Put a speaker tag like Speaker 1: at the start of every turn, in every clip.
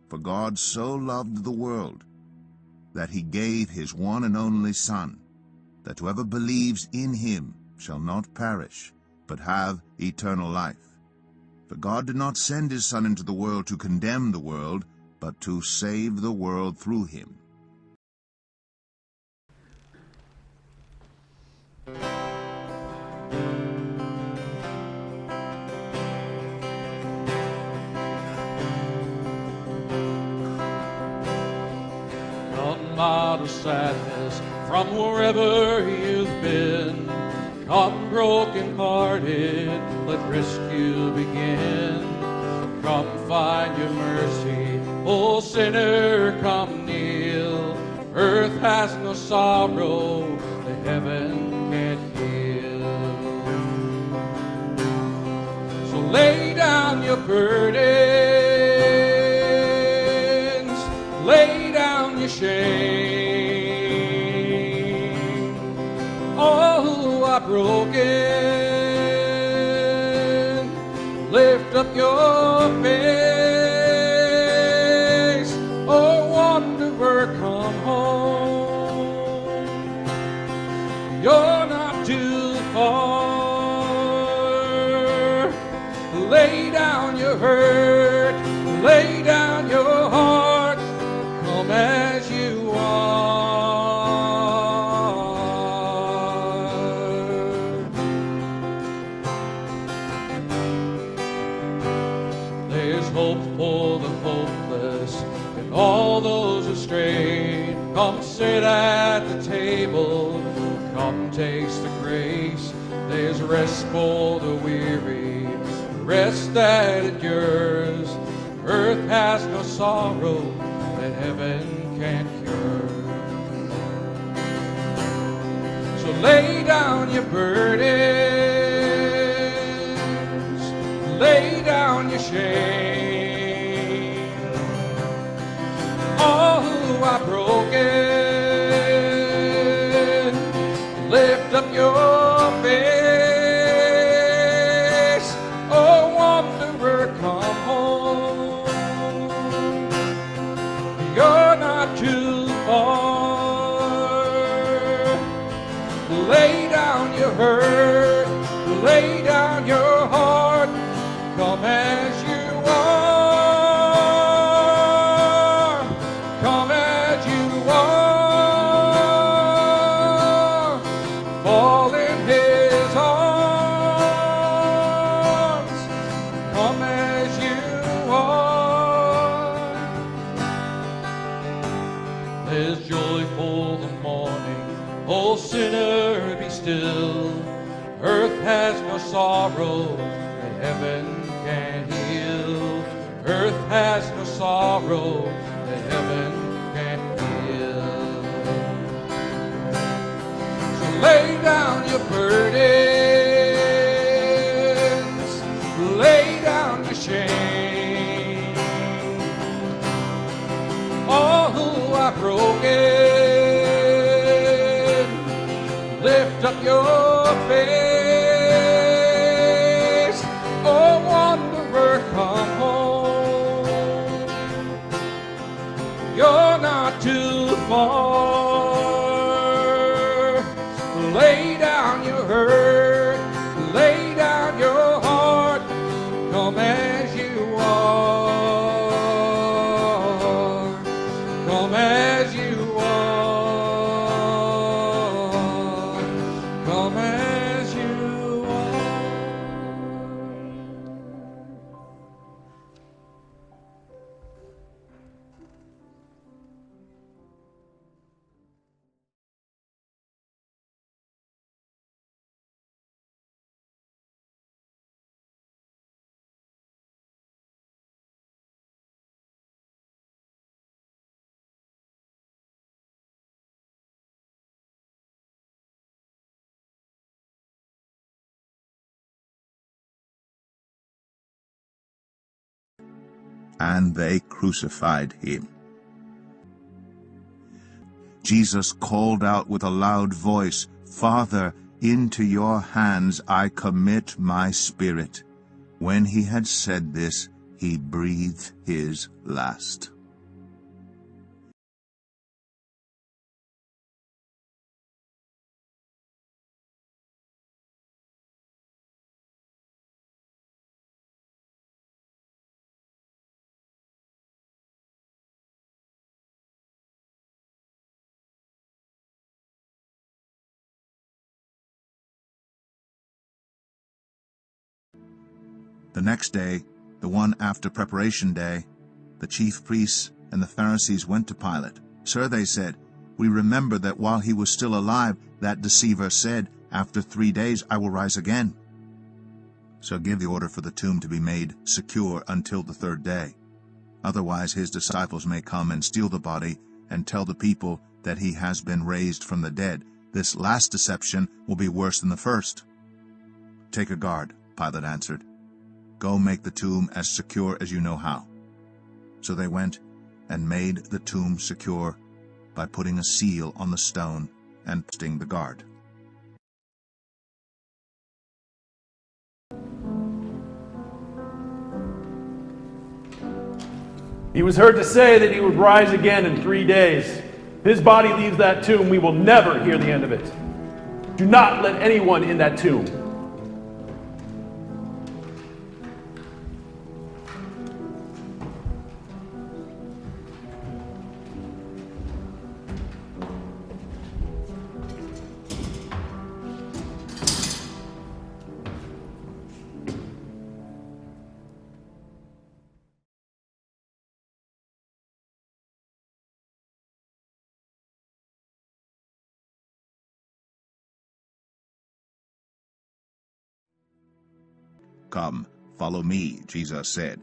Speaker 1: For God so loved the world, that he gave his one and only Son, that whoever believes in him shall not perish, but have eternal life. For God did not send his Son into the world to condemn the world, but to save the world through him.
Speaker 2: Out of sadness from wherever you've been. Come broken-hearted, let rescue begin. Come find your mercy, oh sinner, come kneel. Earth has no sorrow that heaven can't heal. So lay down your burdens, lay down your shame. All who are broken, lift up your face. Oh, wanderer, come home. You're not too far. Lay down your hurt, lay down your heart. Come as you are. There's hope for the hopeless and all those astray. Come sit at the table, come taste the grace. There's rest for the weary, rest that endures. Earth has no sorrow that heaven can't cure. So lay down your burdens, lay down your shame. All who are broken, lift up your face. Oh, wanderer, come home. You're not too far. Lay down your hurt, lay down your heart. Come as you are, come as you are. Fall in his arms, come as you are. There's joy for the morning, oh sinner, be still. Earth has no sorrow that heaven can heal. Earth has no sorrow that heaven can heal. So lay down your burdens, lay down your shame. All who are broken, lift up your face. Oh, wanderer, come home. You're not too far. Lay down your hurt, lay down your heart. Come as you are, come as you are, come as you are.
Speaker 1: And they crucified him. Jesus called out with a loud voice, "Father, into your hands I commit my spirit." When he had said this, he breathed his last. The next day, the one after preparation day, the chief priests and the Pharisees went to Pilate. "Sir," they said, "we remember that while he was still alive, that deceiver said, 'After 3 days I will rise again.' So give the order for the tomb to be made secure until the 3rd day. Otherwise his disciples may come and steal the body and tell the people that he has been raised from the dead. This last deception will be worse than the first." "Take a guard," Pilate answered. "Go make the tomb as secure as you know how." So they went and made the tomb secure by putting a seal on the stone and posting the guard.
Speaker 3: He was heard to say that he would rise again in 3 days. If his body leaves that tomb, we will never hear the end of it. Do not let anyone in that tomb.
Speaker 1: "Come, follow me," Jesus said.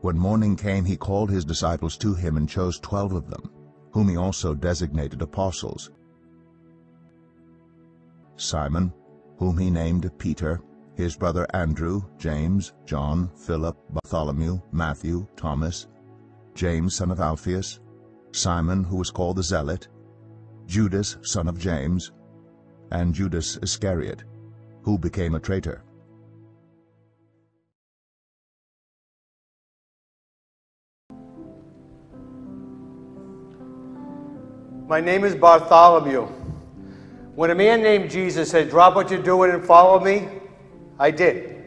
Speaker 1: When morning came, he called his disciples to him and chose 12 of them, whom he also designated apostles. Simon, whom he named Peter, his brother Andrew, James, John, Philip, Bartholomew, Matthew, Thomas, James son of Alphaeus, Simon, who was called the Zealot, Judas son of James, and Judas Iscariot, who became a traitor.
Speaker 4: My name is Bartholomew. When a man named Jesus said, "Drop what you're doing and follow me," I did.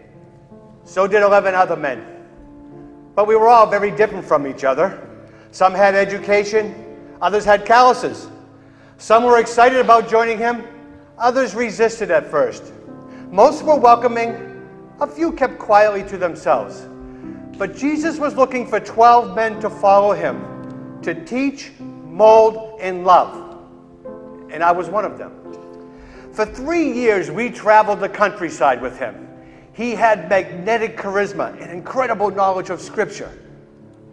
Speaker 4: So did 11 other men. But we were all very different from each other. Some had education, others had calluses. Some were excited about joining him, others resisted at first. Most were welcoming, a few kept quietly to themselves. But Jesus was looking for 12 men to follow him, to teach, mold, and love. And I was one of them. For 3 years, we traveled the countryside with him. He had magnetic charisma and incredible knowledge of Scripture.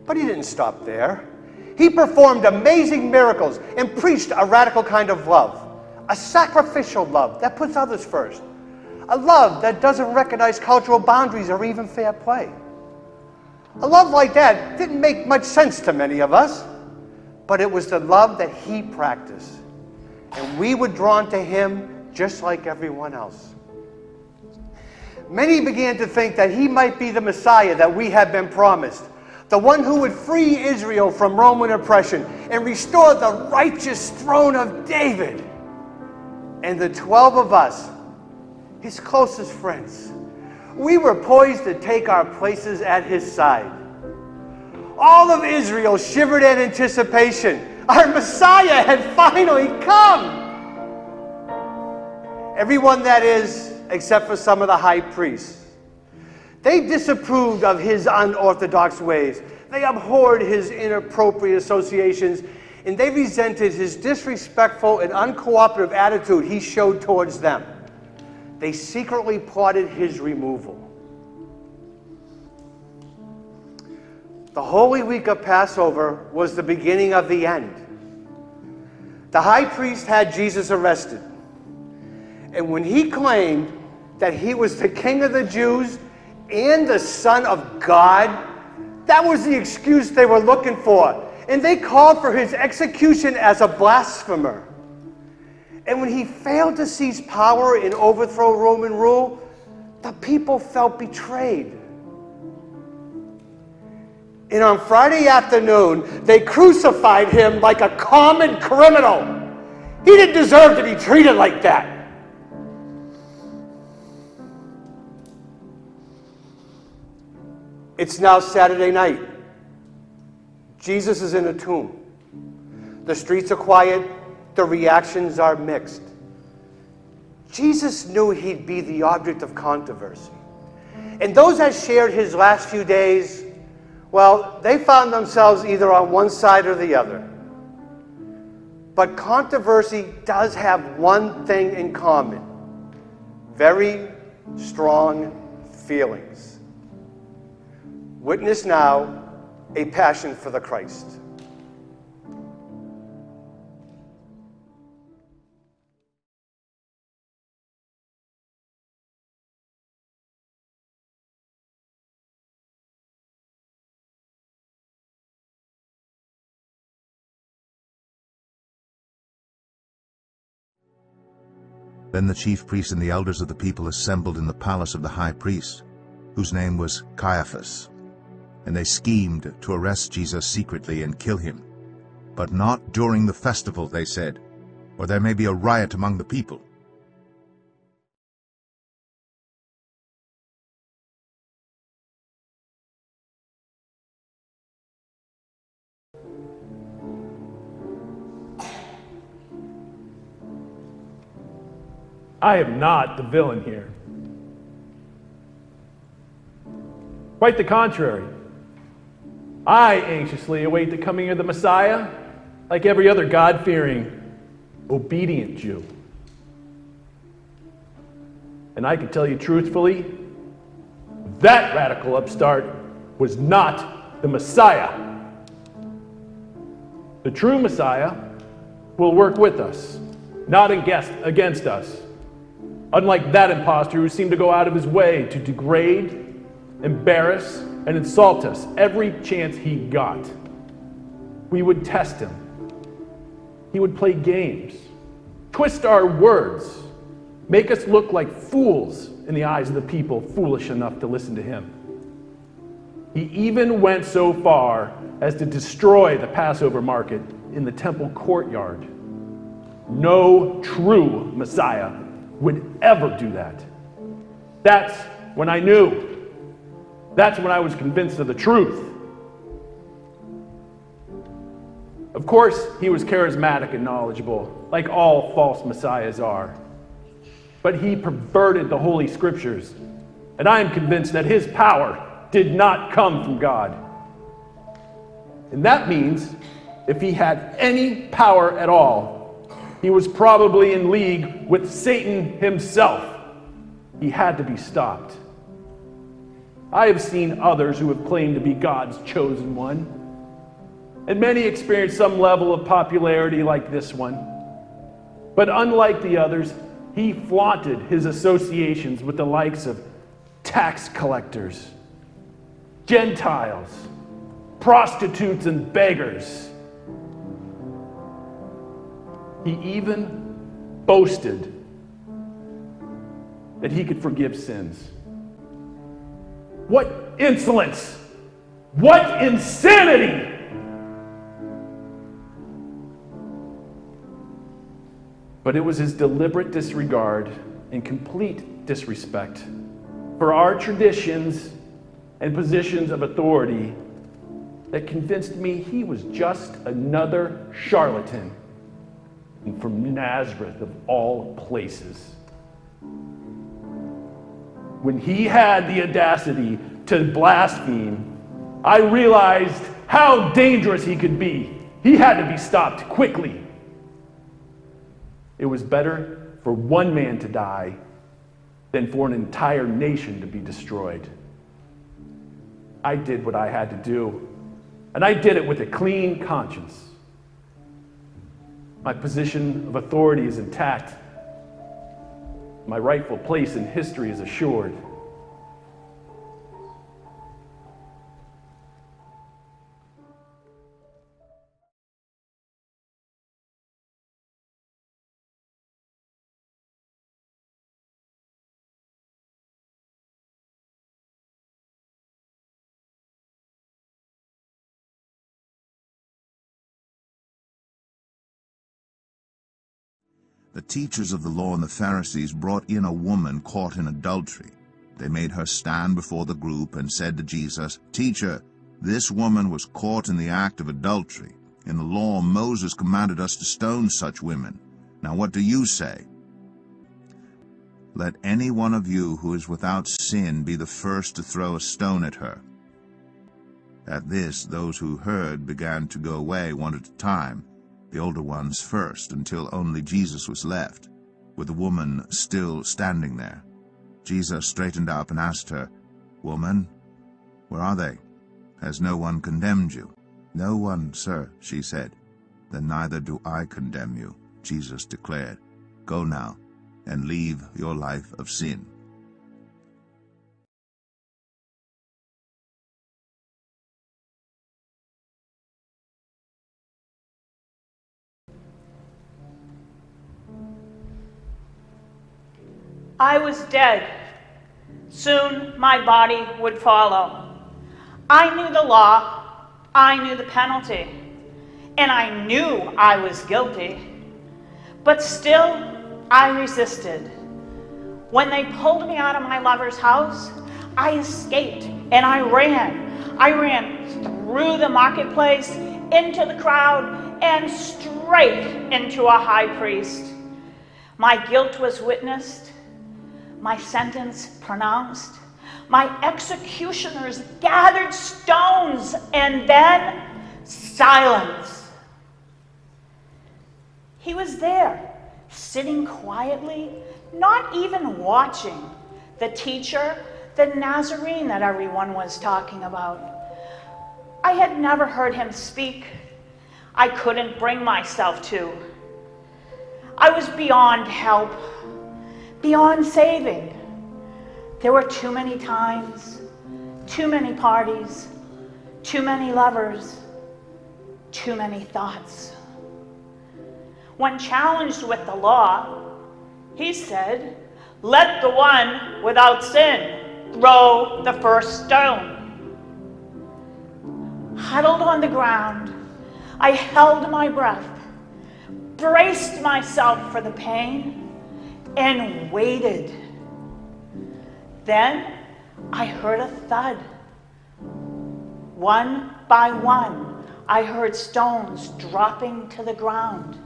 Speaker 4: But he didn't stop there. He performed amazing miracles and preached a radical kind of love, a sacrificial love that puts others first. A love that doesn't recognize cultural boundaries or even fair play. A love like that didn't make much sense to many of us, but it was the love that he practiced. And we were drawn to him just like everyone else. Many began to think that he might be the Messiah that we had been promised, the one who would free Israel from Roman oppression and restore the righteous throne of David. And the 12 of us, his closest friends, we were poised to take our places at his side. All of Israel shivered in anticipation. Our Messiah had finally come. Everyone, that is, except for some of the high priests. They disapproved of his unorthodox ways. They abhorred his inappropriate associations, and they resented his disrespectful and uncooperative attitude he showed towards them. They secretly plotted his removal. The Holy Week of Passover was the beginning of the end. The high priest had Jesus arrested. And when he claimed that he was the King of the Jews and the Son of God, that was the excuse they were looking for. And they called for his execution as a blasphemer. And when he failed to seize power and overthrow Roman rule, the people felt betrayed. And on Friday afternoon, they crucified him like a common criminal. He didn't deserve to be treated like that. It's now Saturday night. Jesus is in a tomb. The streets are quiet. The reactions are mixed. Jesus knew he'd be the object of controversy. And those that shared his last few days, well, they found themselves either on one side or the other. But controversy does have one thing in common: very strong feelings. Witness now a passion for the Christ.
Speaker 1: Then the chief priests and the elders of the people assembled in the palace of the high priest, whose name was CAIAPHAS. And they schemed to arrest Jesus secretly and kill him. But not during the festival, they said, or there may be a riot among the people.
Speaker 3: I am not the villain here. Quite the contrary. I anxiously await the coming of the Messiah, like every other God-fearing, obedient Jew. And I can tell you truthfully, that radical upstart was not the Messiah. The true Messiah will work with us, not against us. Unlike that impostor who seemed to go out of his way to degrade, embarrass, and insult us every chance he got. We would test him. He would play games, twist our words, make us look like fools in the eyes of the people foolish enough to listen to him. He even went so far as to destroy the Passover market in the temple courtyard. No true Messiah would ever do that. That's when I knew. That's when I was convinced of the truth. Of course, he was charismatic and knowledgeable, like all false messiahs are. But he perverted the Holy Scriptures, and I am convinced that his power did not come from God. And that means if he had any power at all, he was probably in league with Satan himself. He had to be stopped. I have seen others who have claimed to be God's chosen one, and many experienced some level of popularity like this one. But unlike the others, he flaunted his associations with the likes of tax collectors, Gentiles, prostitutes, and beggars. He even boasted that he could forgive sins. What insolence! What insanity! But it was his deliberate disregard and complete disrespect for our traditions and positions of authority that convinced me he was just another charlatan, and from Nazareth of all places. When he had the audacity to blaspheme, I realized how dangerous he could be. He had to be stopped quickly. It was better for one man to die than for an entire nation to be destroyed. I did what I had to do, and I did it with a clean conscience. My position of authority is intact. My rightful place in history is assured.
Speaker 1: The teachers of the law and the Pharisees brought in a woman caught in adultery. They made her stand before the group and said to Jesus, "Teacher, this woman was caught in the act of adultery. In the law, Moses commanded us to stone such women. Now what do you say?" Let any one of you who is without sin be the first to throw a stone at her." At this, those who heard began to go away one at a time, the older ones first, until only Jesus was left, with the woman still standing there. Jesus straightened up and asked her, "Woman, where are they? Has no one condemned you?" "No one, sir," she said. "Then neither do I condemn you," Jesus declared. "Go now, and leave your life of sin."
Speaker 5: I was dead. Soon my body would follow. I knew the law. I knew the penalty. And I knew I was guilty. But still, I resisted. When they pulled me out of my lover's house, I escaped and I ran. I ran through the marketplace, into the crowd, and straight into a high priest. My guilt was witnessed, my sentence pronounced. My executioners gathered stones, and then silence. He was there, sitting quietly, not even watching the teacher, the Nazarene that everyone was talking about. I had never heard him speak. I couldn't bring myself to. I was beyond help, beyond saving. There were too many times, too many parties, too many lovers, too many thoughts. When challenged with the law, he said, "Let the one without sin throw the first stone." Huddled on the ground, I held my breath, braced myself for the pain, and waited. Then I heard a thud. One by one, I heard stones dropping to the ground.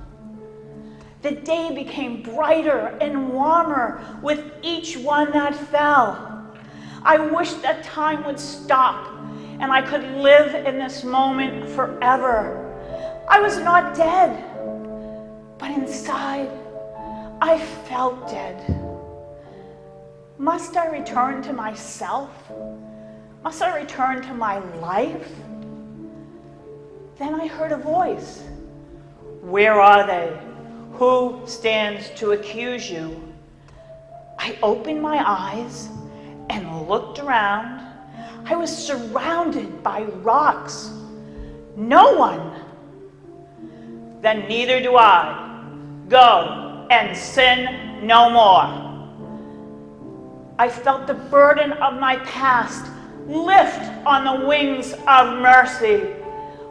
Speaker 5: The day became brighter and warmer with each one that fell. I wished that time would stop and I could live in this moment forever. I was not dead, but inside I felt dead. Must I return to myself? Must I return to my life? Then I heard a voice. "Where are they? Who stands to accuse you?" I opened my eyes and looked around. I was surrounded by rocks. No one. "Then neither do I. Go and sin no more." I felt the burden of my past lift on the wings of mercy.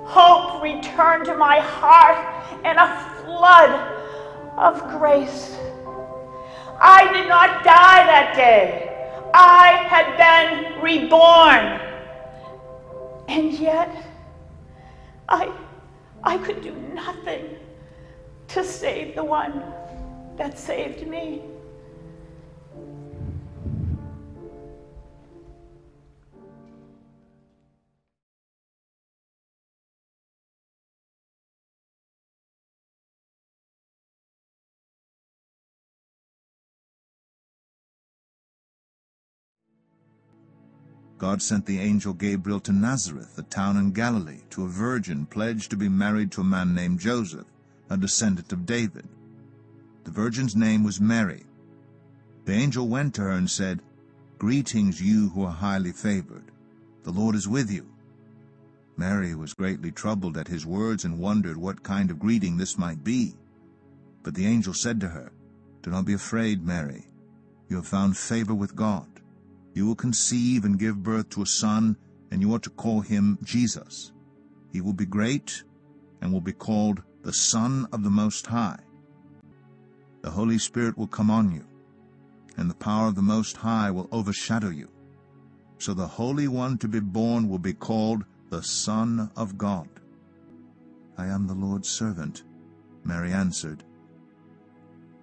Speaker 5: Hope returned to my heart and a flood of grace. I did not die that day. I had been reborn. And yet, I could do nothing to save the one that saved me.
Speaker 1: God sent the angel Gabriel to Nazareth, a town in Galilee, to a virgin pledged to be married to a man named Joseph, a descendant of David. The virgin's name was Mary. The angel went to her and said, "Greetings, you who are highly favored. The Lord is with you." Mary was greatly troubled at his words and wondered what kind of greeting this might be. But the angel said to her, "Do not be afraid, Mary. You have found favor with God. You will conceive and give birth to a son, and you are to call him Jesus. He will be great and will be called the Son of the Most High. The Holy Spirit will come on you, and the power of the Most High will overshadow you. So the Holy One to be born will be called the Son of God." "I am the Lord's servant," Mary answered.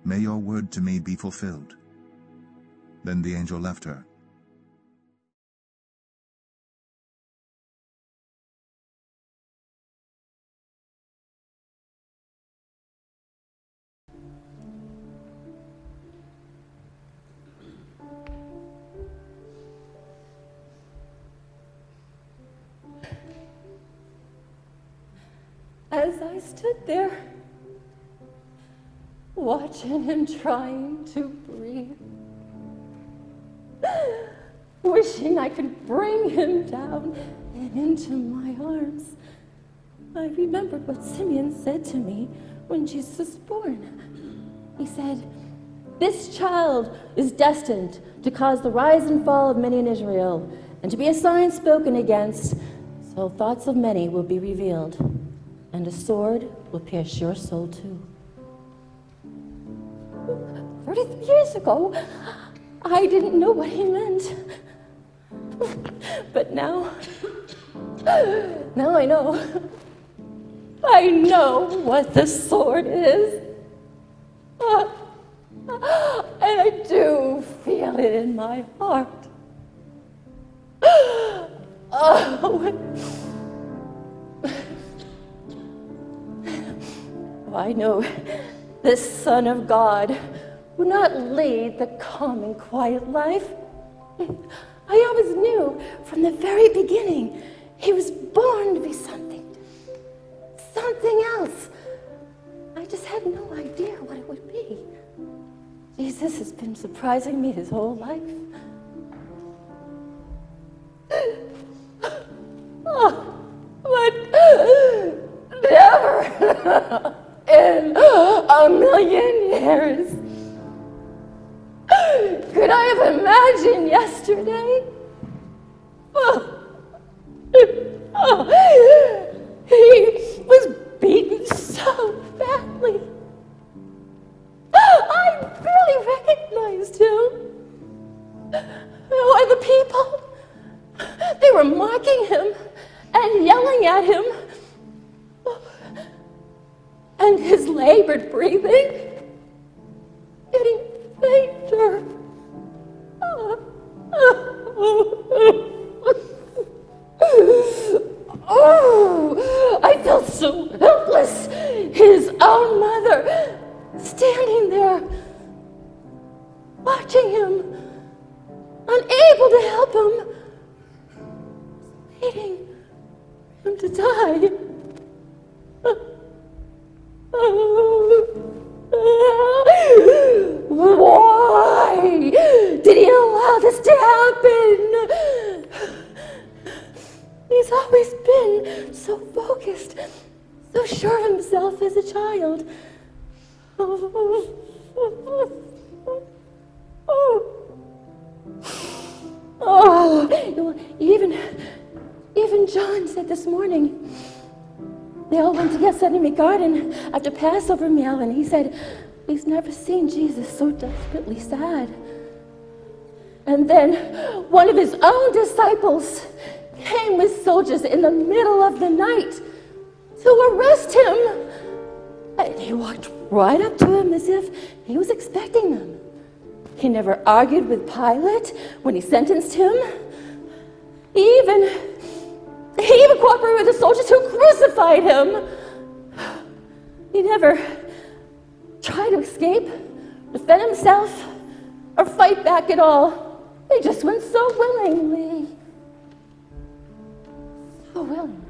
Speaker 1: "May your word to me be fulfilled." Then the angel left her.
Speaker 6: As I stood there, watching him trying to breathe, wishing I could bring him down and into my arms, I remembered what Simeon said to me when Jesus was born. He said, "This child is destined to cause the rise and fall of many in Israel, and to be a sign spoken against, so thoughts of many will be revealed. And a sword will pierce your soul too." 33 years ago, I didn't know what he meant. But now I know. I know what the sword is. And I do feel it in my heart. I know this Son of God would not lead the calm and quiet life. I always knew from the very beginning he was born to be something else. I just had no idea what it would be. Jesus has been surprising me his whole life. But never in a million years could I have imagined yesterday. He was beaten so badly. I barely recognized him. Why, the people, they were mocking him and yelling at him. And his labored breathing getting fainter. Oh, I felt so helpless. His own mother standing there, watching him, unable to help him, waiting for him to die. Why did he allow this to happen? He's always been so focused, so sure of himself as a child. Even John said this morning, they all went to Gethsemane Garden after Passover meal, and he said, he's never seen Jesus so desperately sad. And then one of his own disciples came with soldiers in the middle of the night to arrest him. And he walked right up to him as if he was expecting them. He never argued with Pilate when he sentenced him. He even cooperated with the soldiers who crucified him. He never tried to escape, defend himself, or fight back at all. He just went so willingly. So willing.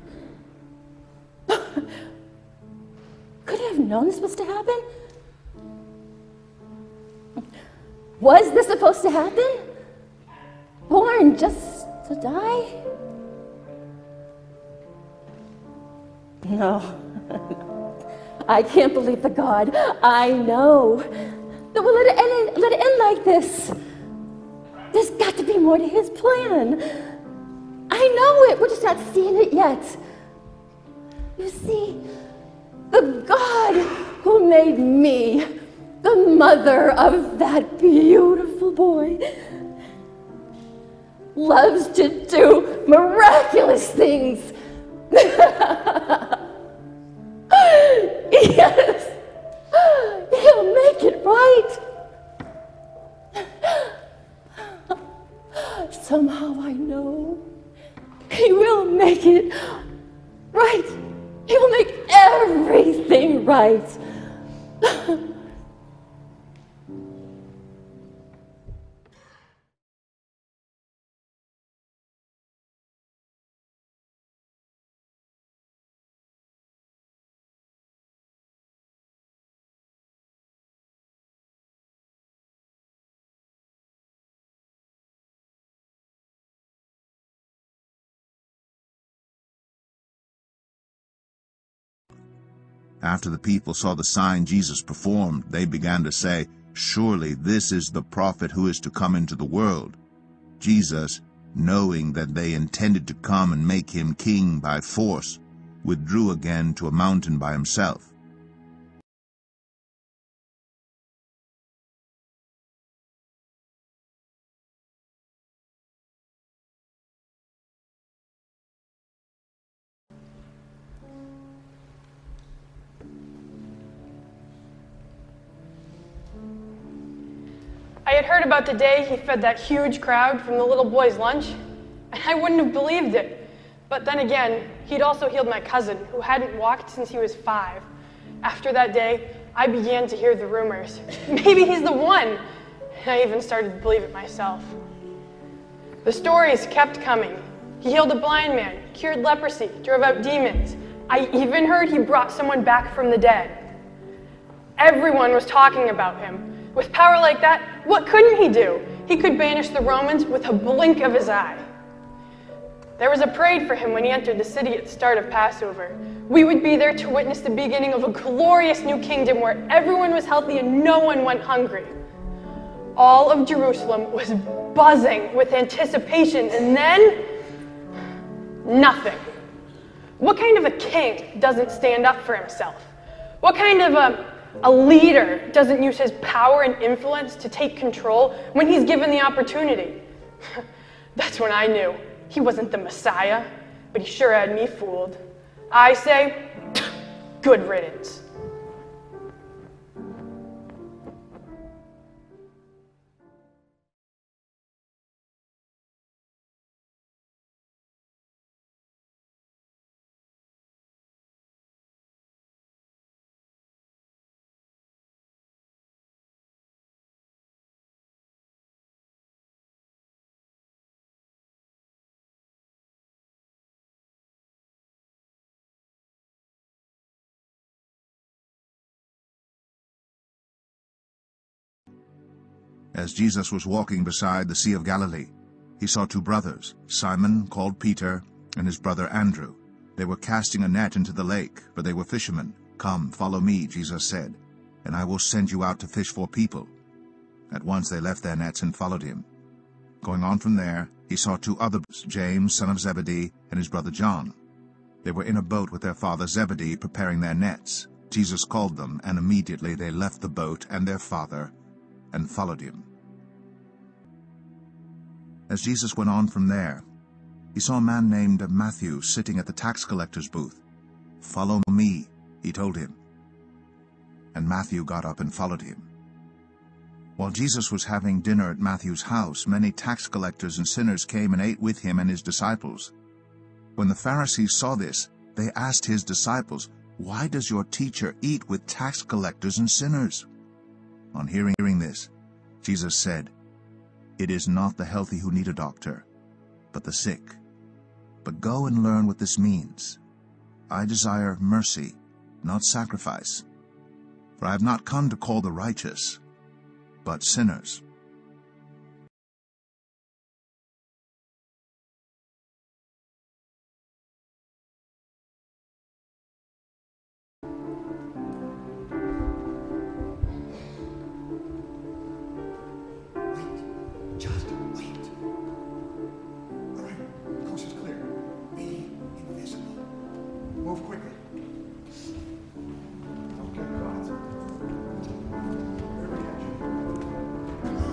Speaker 6: Could he have known this was to happen? Was this supposed to happen? Born just to die? No. I can't believe the God I know that will let it end like this. There's got to be more to his plan. I know it, we're just not seeing it yet. You see, the God who made me, the mother of that beautiful boy, loves to do miraculous things. Yes, he'll make it right. everything right.
Speaker 1: After the people saw the sign Jesus performed, they began to say, "Surely this is the prophet who is to come into the world." Jesus, knowing that they intended to come and make him king by force, withdrew again to a mountain by himself.
Speaker 7: I had heard about the day he fed that huge crowd from the little boy's lunch, and I wouldn't have believed it. But then again, he'd also healed my cousin, who hadn't walked since he was 5. After that day, I began to hear the rumors. Maybe he's the one! And I even started to believe it myself. The stories kept coming. He healed a blind man, cured leprosy, drove out demons. I even heard he brought someone back from the dead. Everyone was talking about him. With power like that, what couldn't he do? He could banish the Romans with a blink of his eye. There was a parade for him when he entered the city at the start of Passover. We would be there to witness the beginning of a glorious new kingdom where everyone was healthy and no one went hungry. All of Jerusalem was buzzing with anticipation, and then nothing. What kind of a king doesn't stand up for himself? What kind of a leader doesn't use his power and influence to take control when he's given the opportunity? That's when I knew he wasn't the Messiah, but he sure had me fooled. I say, good riddance.
Speaker 1: As Jesus was walking beside the Sea of Galilee, he saw 2 brothers, Simon, called Peter, and his brother Andrew. They were casting a net into the lake, for they were fishermen. "Come, follow me," Jesus said, "and I will send you out to fish for people." At once they left their nets and followed him. Going on from there, he saw 2 other brothers, James, son of Zebedee, and his brother John. They were in a boat with their father Zebedee, preparing their nets. Jesus called them, and immediately they left the boat and their father and followed him. As Jesus went on from there, he saw a man named Matthew sitting at the tax collector's booth. "Follow me," he told him. And Matthew got up and followed him. While Jesus was having dinner at Matthew's house, many tax collectors and sinners came and ate with him and his disciples. When the Pharisees saw this, they asked his disciples, "Why does your teacher eat with tax collectors and sinners?" On hearing this, Jesus said, "It is not the healthy who need a doctor, but the sick. But go and learn what this means. I desire mercy, not sacrifice. For I have not come to call the righteous, but sinners."
Speaker 8: Just wait. All right, coast is clear. Be invisible. Move quickly. Okay, go ahead, sir. Where we catch you? Come on.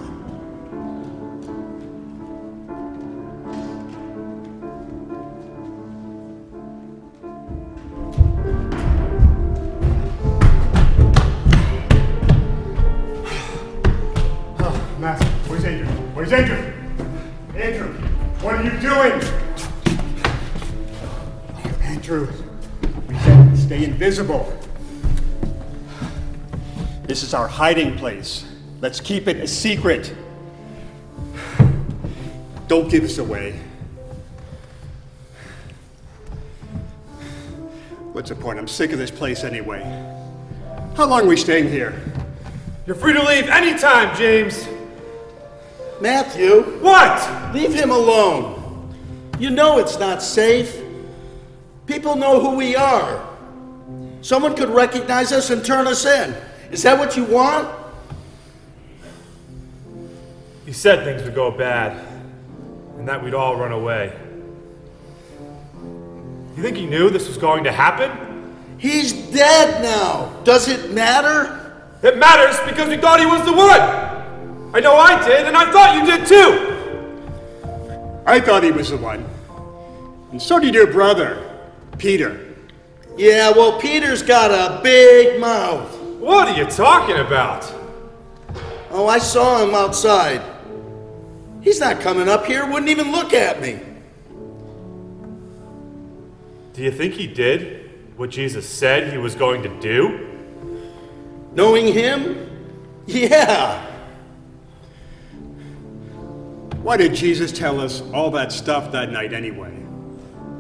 Speaker 8: Oh, Master, where's Andrew? Where's Andrew? Andrew, what are you doing? Andrew, we said stay invisible. This is our hiding place. Let's keep it a secret. Don't give us away. What's the point? I'm sick of this place anyway. How long are we staying here?
Speaker 9: You're free to leave anytime, James.
Speaker 10: Matthew.
Speaker 9: What?
Speaker 10: Leave him alone. You know it's not safe. People know who we are. Someone could recognize us and turn us in. Is that what you want?
Speaker 9: You said things would go bad, and that we'd all run away. You think he knew this was going to happen?
Speaker 10: He's dead now. Does it matter?
Speaker 9: It matters because we thought he was the one. I know I did, and I thought you did too.
Speaker 8: I thought he was the one. And so did your brother, Peter.
Speaker 10: Yeah, well, Peter's got a big mouth.
Speaker 9: What are you talking about?
Speaker 10: Oh, I saw him outside. He's not coming up here, wouldn't even look at me.
Speaker 9: Do you think he did what Jesus said he was going to do?
Speaker 10: Knowing him? Yeah.
Speaker 8: Why did Jesus tell us all that stuff that night anyway?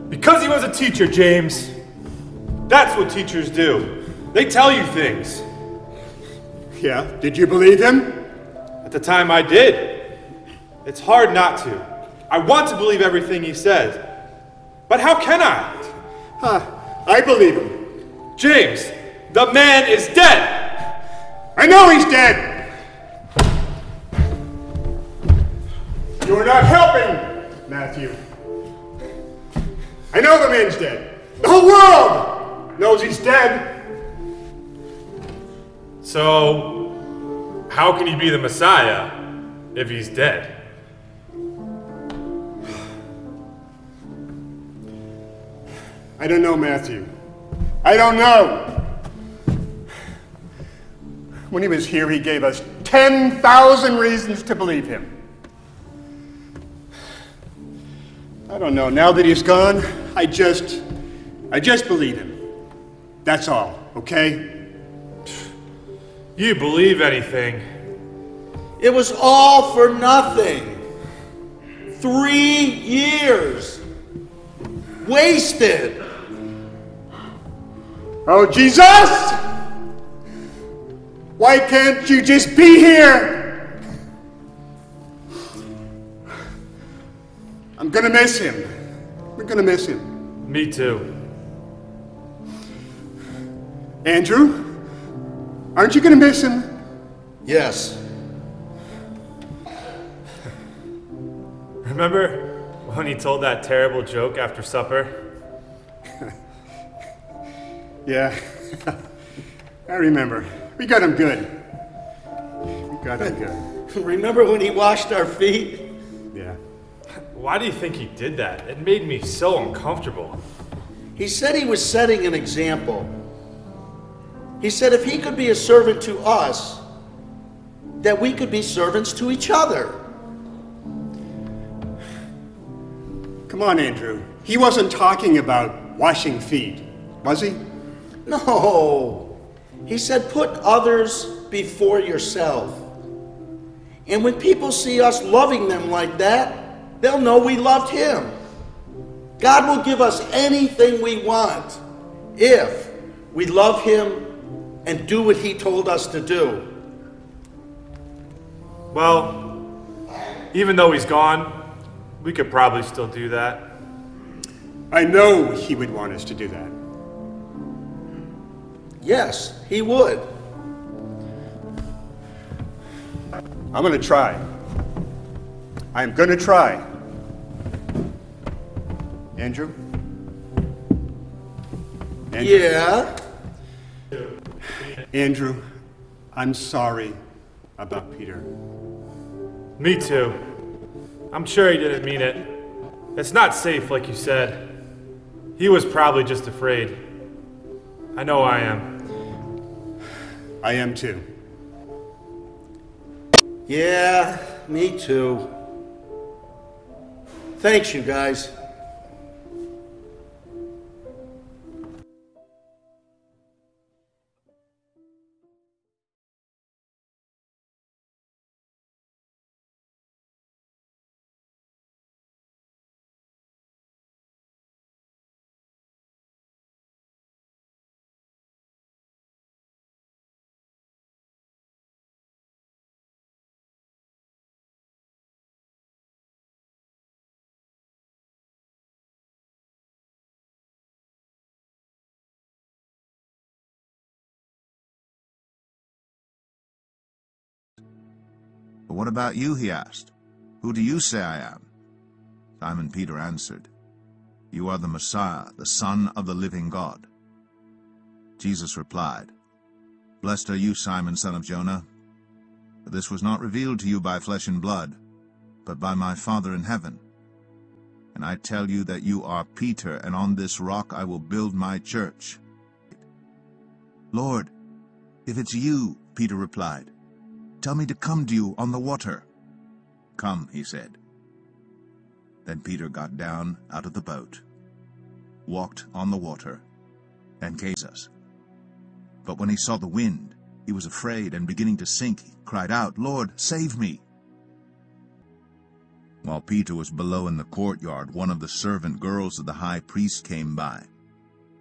Speaker 9: Because he was a teacher, James. That's what teachers do. They tell you things.
Speaker 8: Yeah, did you believe him?
Speaker 9: At the time I did. It's hard not to. I want to believe everything he says. But how can I?
Speaker 8: I believe him.
Speaker 9: James, the man is dead!
Speaker 8: I know he's dead! You're not helping, Matthew. I know the man's dead. The whole world knows he's dead.
Speaker 9: So, how can he be the Messiah if he's dead?
Speaker 8: I don't know, Matthew. I don't know. When he was here, he gave us 10,000 reasons to believe him. I don't know. Now that he's gone, I just believe him. That's all, okay?
Speaker 9: You believe anything.
Speaker 10: It was all for nothing. 3 years. Wasted.
Speaker 8: Oh, Jesus! Why can't you just be here? I'm gonna miss him. We're gonna miss him.
Speaker 9: Me too.
Speaker 8: Andrew, aren't you gonna miss him?
Speaker 10: Yes.
Speaker 9: Remember when he told that terrible joke after supper?
Speaker 8: Yeah, I remember. We got him good. We got him good.
Speaker 10: Remember when he washed our feet?
Speaker 8: Yeah.
Speaker 9: Why do you think he did that? It made me so uncomfortable.
Speaker 10: He said he was setting an example. He said if he could be a servant to us, that we could be servants to each other.
Speaker 8: Come on, Andrew. He wasn't talking about washing feet, was he?
Speaker 10: No. He said put others before yourself. And when people see us loving them like that, they'll know we loved him. God will give us anything we want if we love him and do what he told us to do.
Speaker 9: Well, even though he's gone, we could probably still do that.
Speaker 8: I know he would want us to do that.
Speaker 10: Yes, he would.
Speaker 8: I'm going to try. I'm going to try. Andrew? Andrew?
Speaker 10: Yeah?
Speaker 8: Andrew, I'm sorry about Peter.
Speaker 9: Me too. I'm sure he didn't mean it. It's not safe, like you said. He was probably just afraid. I know I am.
Speaker 8: I am too.
Speaker 10: Yeah, me too. Thanks, you guys.
Speaker 1: "But what about you?" he asked. "Who do you say I am?" Simon Peter answered, "You are the Messiah, the Son of the living God." Jesus replied, "Blessed are you, Simon, son of Jonah, for this was not revealed to you by flesh and blood, but by my Father in heaven. And I tell you that you are Peter, and on this rock I will build my church." "Lord, if it's you," Peter replied, "tell me to come to you on the water." "Come," he said. Then Peter got down out of the boat, walked on the water, and came to Jesus. But when he saw the wind, he was afraid, and beginning to sink, he cried out, "Lord, save me!" While Peter was below in the courtyard, one of the servant girls of the high priest came by.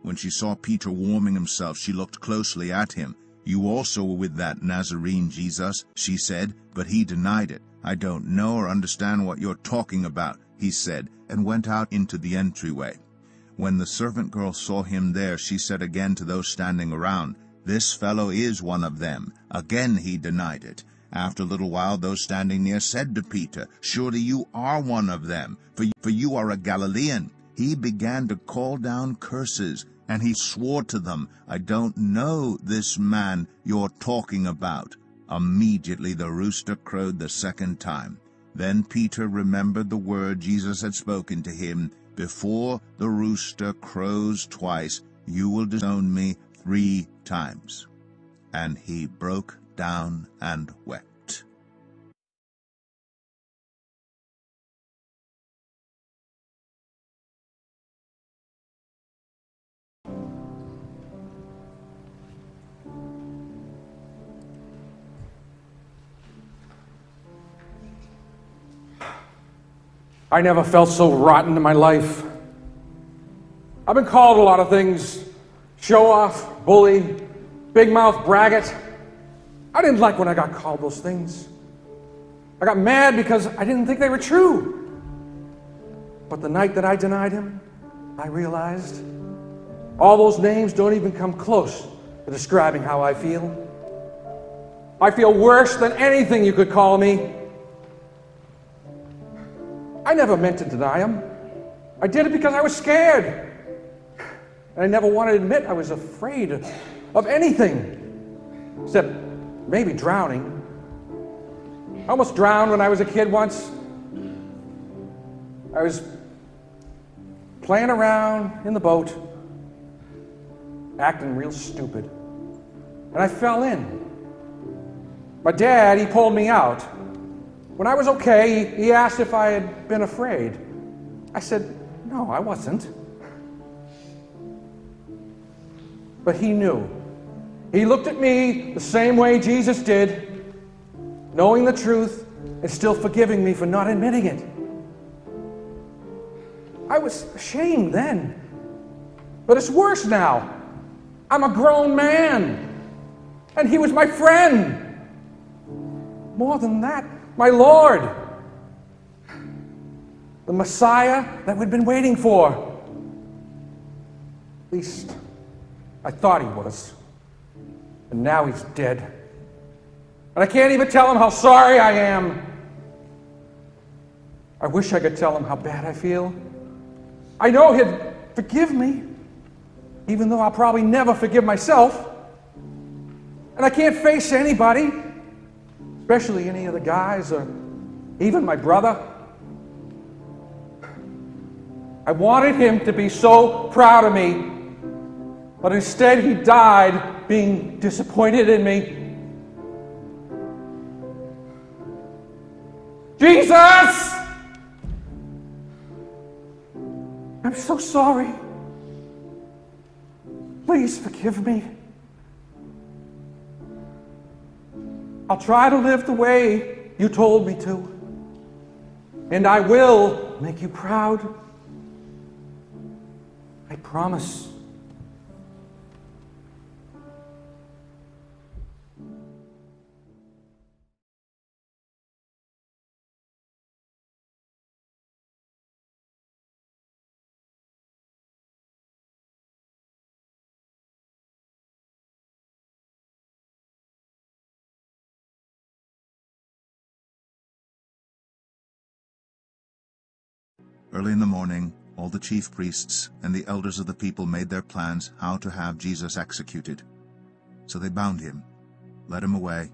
Speaker 1: When she saw Peter warming himself, she looked closely at him. "You also were with that Nazarene Jesus," she said, but he denied it. "I don't know or understand what you're talking about," he said, and went out into the entryway. When the servant girl saw him there, she said again to those standing around, "This fellow is one of them." Again he denied it. After a little while, those standing near said to Peter, "Surely you are one of them, for you are a Galilean." He began to call down curses, and he swore to them, "I don't know this man you're talking about." Immediately the rooster crowed the second time. Then Peter remembered the word Jesus had spoken to him, "Before the rooster crows twice, you will disown me 3 times." And he broke down and wept.
Speaker 2: I never felt so rotten in my life. I've been called a lot of things: show-off, bully, big-mouth braggart. I didn't like when I got called those things. I got mad because I didn't think they were true. But the night that I denied him, I realized all those names don't even come close to describing how I feel. I feel worse than anything you could call me. I never meant to deny him. I did it because I was scared. And I never wanted to admit I was afraid of anything, except maybe drowning. I almost drowned when I was a kid once. I was playing around in the boat, acting real stupid, and I fell in. My dad, he pulled me out. When I was okay, he asked if I had been afraid. I said, no, I wasn't. But he knew. He looked at me the same way Jesus did, knowing the truth and still forgiving me for not admitting it. I was ashamed then, but it's worse now. I'm a grown man, and he was my friend. More than that, my Lord, the Messiah that we'd been waiting for. At least I thought he was. And now he's dead. And I can't even tell him how sorry I am. I wish I could tell him how bad I feel. I know he'd forgive me, even though I'll probably never forgive myself. And I can't face anybody, especially any of the guys or even my brother. I wanted him to be so proud of me, but instead he died being disappointed in me. Jesus! I'm so sorry. Please forgive me. I'll try to live the way you told me to. And I will make you proud. I promise.
Speaker 1: Early in the morning, all the chief priests and the elders of the people made their plans how to have Jesus executed. So they bound him, led him away,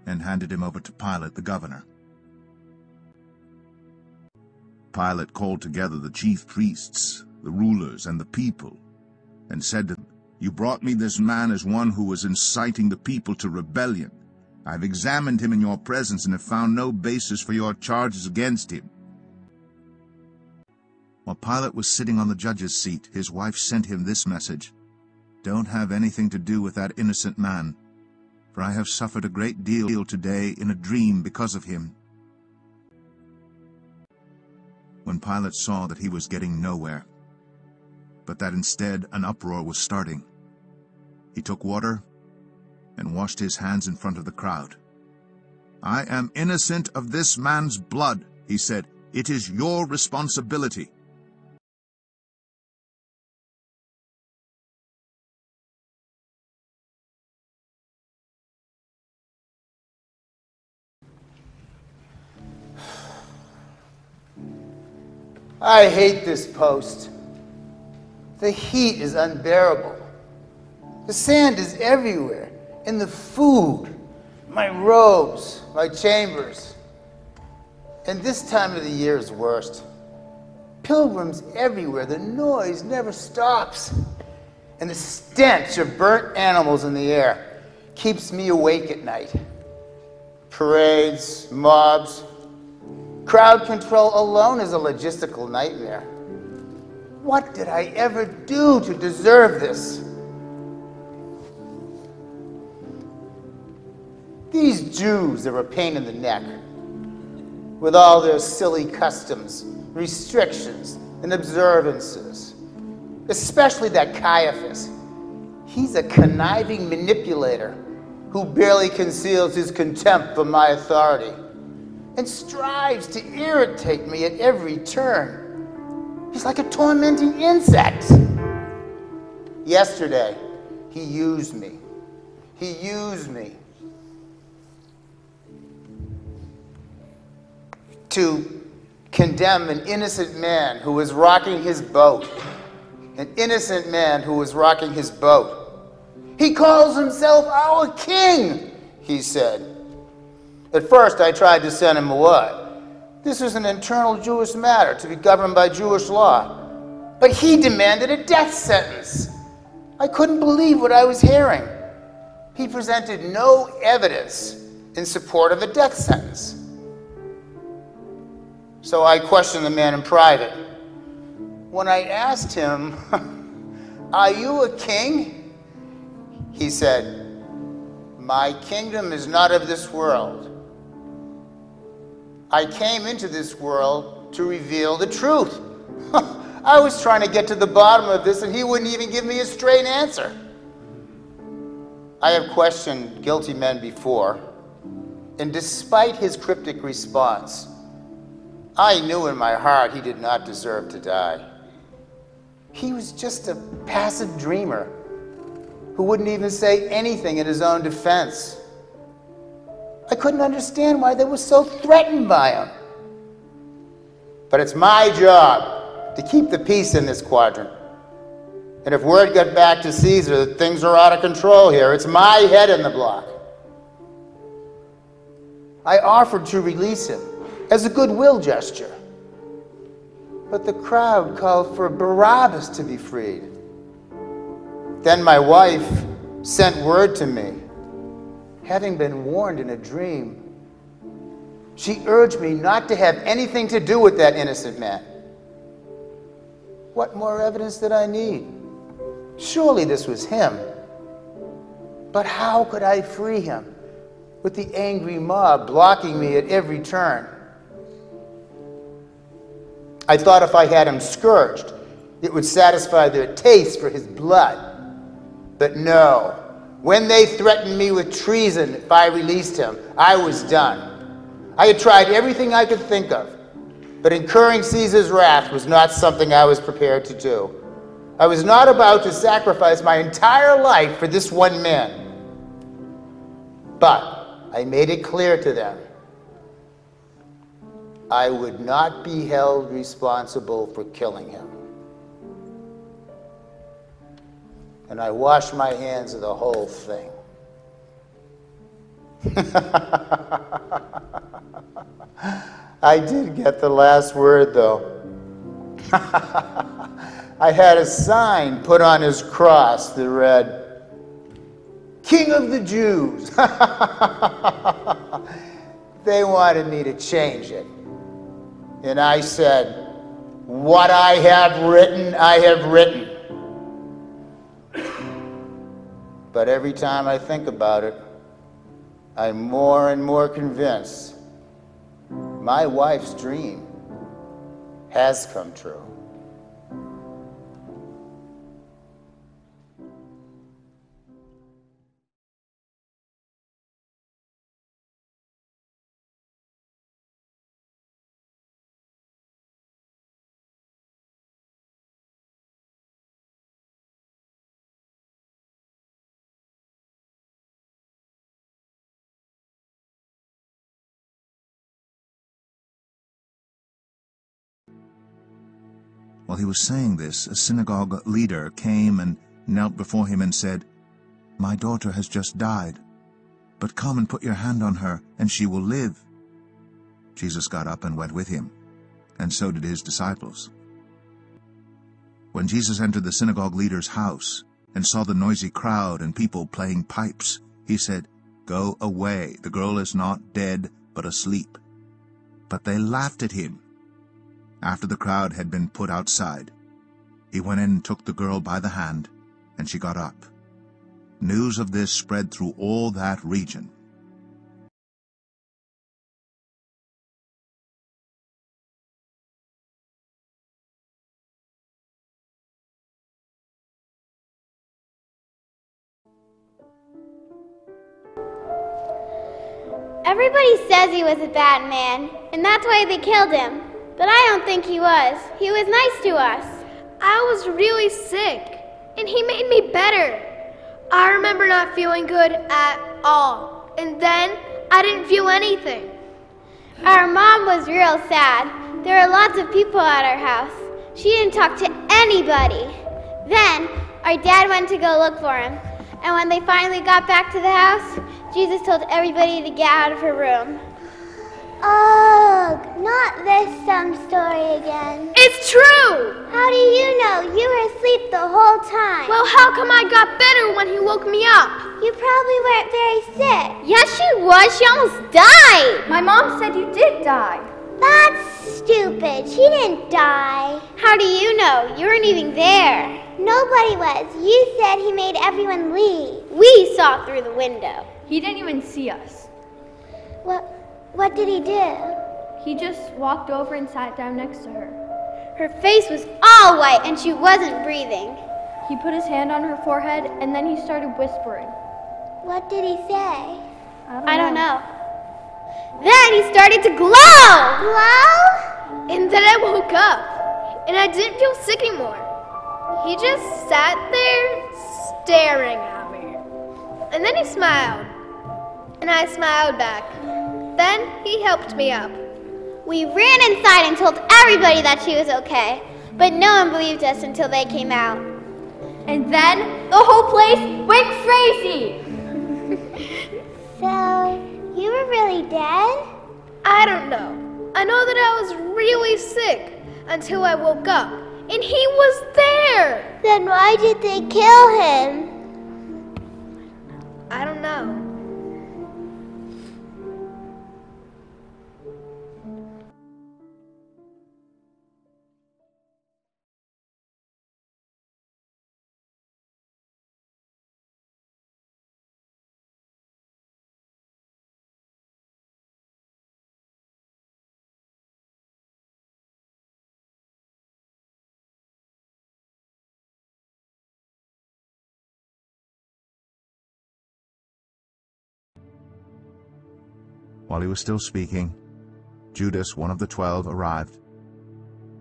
Speaker 1: and handed him over to Pilate the governor. Pilate called together the chief priests, the rulers, and the people, and said to them, "You brought me this man as one who was inciting the people to rebellion. I have examined him in your presence and have found no basis for your charges against him." While Pilate was sitting on the judge's seat, his wife sent him this message, "Don't have anything to do with that innocent man, for I have suffered a great deal today in a dream because of him." When Pilate saw that he was getting nowhere, but that instead an uproar was starting, he took water and washed his hands in front of the crowd. "I am innocent of this man's blood," he said. "It is your responsibility."
Speaker 11: I hate this post. The heat is unbearable. The sand is everywhere, and the food, my robes, my chambers. And this time of the year is worst. Pilgrims everywhere, the noise never stops. And the stench of burnt animals in the air keeps me awake at night. Parades, mobs, crowd control alone is a logistical nightmare. What did I ever do to deserve this? These Jews are a pain in the neck, with all their silly customs, restrictions, and observances. Especially that Caiaphas. He's a conniving manipulator who barely conceals his contempt for my authority and strives to irritate me at every turn. He's like a tormenting insect. Yesterday, he used me. He used me to condemn an innocent man who was rocking his boat. An innocent man who was rocking his boat. "He calls himself our king," he said. At first, I tried to send him away. This was an internal Jewish matter to be governed by Jewish law. But he demanded a death sentence. I couldn't believe what I was hearing. He presented no evidence in support of a death sentence. So I questioned the man in private. When I asked him, "Are you a king?" he said, "My kingdom is not of this world. I came into this world to reveal the truth." I was trying to get to the bottom of this, and he wouldn't even give me a straight answer. I have questioned guilty men before, and despite his cryptic response, I knew in my heart he did not deserve to die. He was just a passive dreamer who wouldn't even say anything in his own defense. I couldn't understand why they were so threatened by him. But it's my job to keep the peace in this quadrant. And if word got back to Caesar that things are out of control here, it's my head in the block. I offered to release him as a goodwill gesture. But the crowd called for Barabbas to be freed. Then my wife sent word to me, having been warned in a dream. She urged me not to have anything to do with that innocent man. What more evidence did I need? Surely this was him. But how could I free him with the angry mob blocking me at every turn? I thought if I had him scourged, it would satisfy their taste for his blood. But no, when they threatened me with treason if I released him, I was done. I had tried everything I could think of, but incurring Caesar's wrath was not something I was prepared to do. I was not about to sacrifice my entire life for this one man. But I made it clear to them I would not be held responsible for killing him. And I washed my hands of the whole thing. I did get the last word, though. I had a sign put on his cross that read, "King of the Jews." They wanted me to change it. And I said, "What I have written, I have written." But every time I think about it, I'm more and more convinced my wife's dream has come true.
Speaker 1: While he was saying this, a synagogue leader came and knelt before him and said, "My daughter has just died, but come and put your hand on her, and she will live." Jesus got up and went with him, and so did his disciples. When Jesus entered the synagogue leader's house and saw the noisy crowd and people playing pipes, he said, "Go away, the girl is not dead, but asleep." But they laughed at him. After the crowd had been put outside, he went in and took the girl by the hand, and she got up. News of this spread through all that region.
Speaker 12: Everybody says he was a bad man, and that's why they killed him. But I don't think he was. He was nice to us.
Speaker 13: I was really sick, and he made me better. I remember not feeling good at all, and then I didn't feel anything.
Speaker 12: Our mom was real sad. There were lots of people at our house. She didn't talk to anybody. Then our dad went to go look for him, and when they finally got back to the house, Jesus told everybody to get out of her room.
Speaker 14: Ugh, not this dumb story again.
Speaker 13: It's true!
Speaker 14: How do you know? You were asleep the whole time.
Speaker 13: Well, how come I got better when he woke me up?
Speaker 14: You probably weren't very sick.
Speaker 12: Yes, she was. She almost died.
Speaker 15: My mom said you did die.
Speaker 14: That's stupid. She didn't die.
Speaker 12: How do you know? You weren't even there.
Speaker 14: Nobody was. You said he made everyone leave.
Speaker 12: We saw through the window.
Speaker 15: He didn't even see us.
Speaker 14: What did he do?
Speaker 15: He just walked over and sat down next to her.
Speaker 12: Her face was all white and she wasn't breathing.
Speaker 15: He put his hand on her forehead and then he started whispering.
Speaker 14: What did he say?
Speaker 12: I don't know. Then he started to glow!
Speaker 14: Glow?
Speaker 13: And then I woke up and I didn't feel sick anymore. He just sat there staring at me. And then he smiled. And I smiled back. Then he helped me up.
Speaker 12: We ran inside and told everybody that she was okay, but no one believed us until they came out.
Speaker 15: And then the whole place went crazy.
Speaker 14: So, you were really dead?
Speaker 13: I don't know. I know that I was really sick until I woke up, and he was there.
Speaker 14: Then why did they kill him?
Speaker 13: I don't know.
Speaker 1: While he was still speaking, Judas, one of the 12, arrived.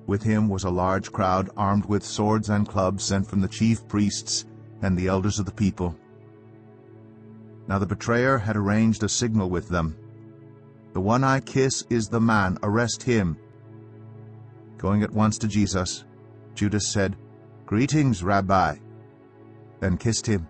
Speaker 1: With him was a large crowd armed with swords and clubs sent from the chief priests and the elders of the people. Now the betrayer had arranged a signal with them. The one I kiss is the man. Arrest him." Going at once to Jesus, Judas said, "Greetings, Rabbi," then kissed him.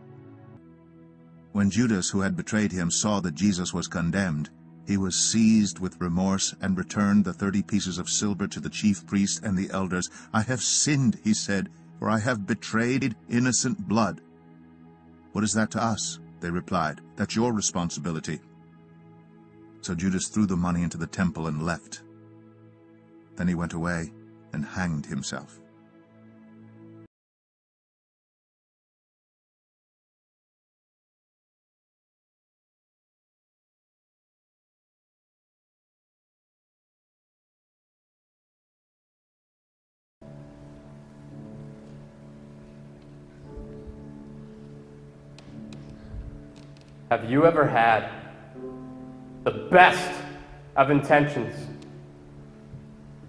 Speaker 1: When Judas, who had betrayed him, saw that Jesus was condemned, he was seized with remorse and returned the 30 pieces of silver to the chief priests and the elders. "I have sinned," he said, "for I have betrayed innocent blood." "What is that to us?" they replied. "That's your responsibility." So Judas threw the money into the temple and left. Then he went away and hanged himself.
Speaker 16: Have you ever had the best of intentions,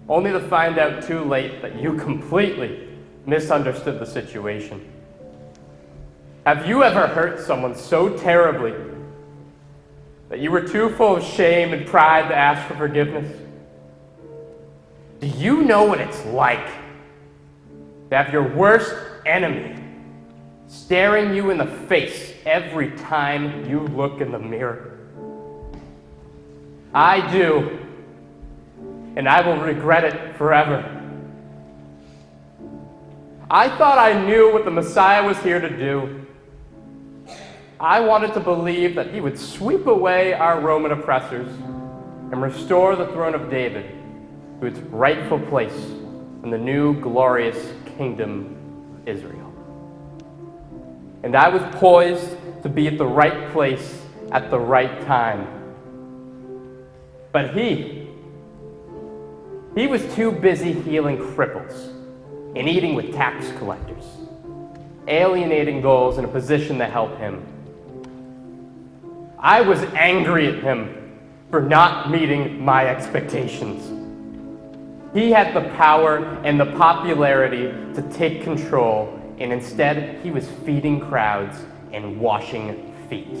Speaker 16: only to find out too late that you completely misunderstood the situation? Have you ever hurt someone so terribly that you were too full of shame and pride to ask for forgiveness? Do you know what it's like to have your worst enemy staring you in the face every time you look in the mirror? I do, and I will regret it forever. I thought I knew what the Messiah was here to do. I wanted to believe that he would sweep away our Roman oppressors and restore the throne of David to its rightful place in the new glorious kingdom of Israel. And I was poised to be at the right place at the right time. But he was too busy healing cripples and eating with tax collectors, alienating those in a position to help him. I was angry at him for not meeting my expectations. He had the power and the popularity to take control, and instead he was feeding crowds and washing feet.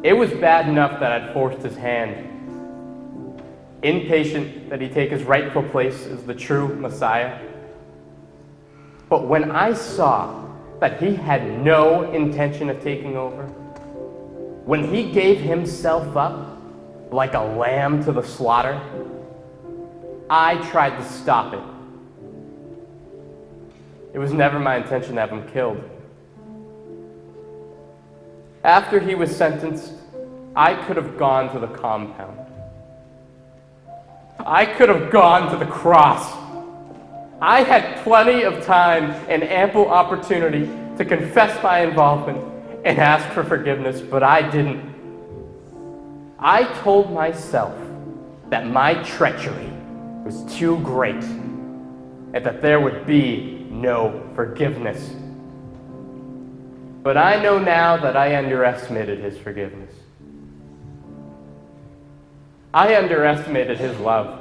Speaker 16: It was bad enough that I'd forced his hand, impatient that he take his rightful place as the true Messiah. But when I saw that he had no intention of taking over, when he gave himself up like a lamb to the slaughter, I tried to stop it. It was never my intention to have him killed. After he was sentenced, I could have gone to the compound. I could have gone to the cross. I had plenty of time and ample opportunity to confess my involvement and ask for forgiveness, but I didn't. I told myself that my treachery was too great and that there would be no forgiveness. But I know now that I underestimated his forgiveness. I underestimated his love.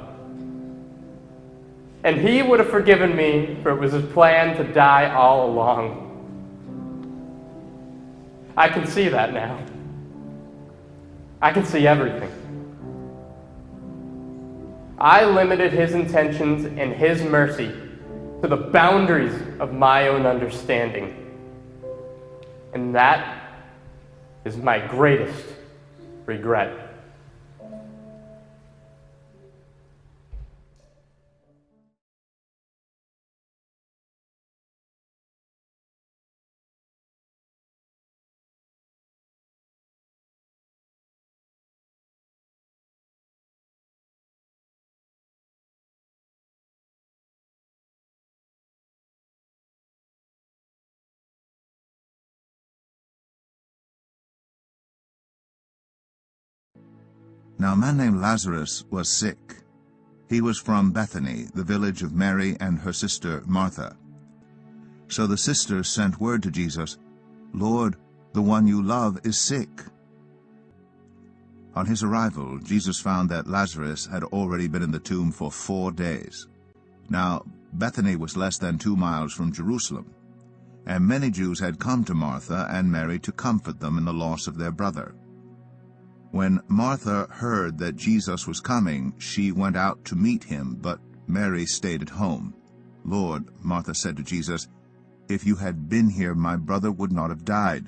Speaker 16: And he would have forgiven me, for it was his plan to die all along. I can see that now. I can see everything. I limited his intentions and his mercy to the boundaries of my own understanding. And that is my greatest regret.
Speaker 1: Now a man named Lazarus was sick. He was from Bethany, the village of Mary and her sister Martha. So the sisters sent word to Jesus, "Lord, the one you love is sick." On his arrival, Jesus found that Lazarus had already been in the tomb for 4 days. Now Bethany was less than 2 miles from Jerusalem, and many Jews had come to Martha and Mary to comfort them in the loss of their brother. When Martha heard that Jesus was coming, she went out to meet him, but Mary stayed at home. "Lord," Martha said to Jesus, "if you had been here, my brother would not have died."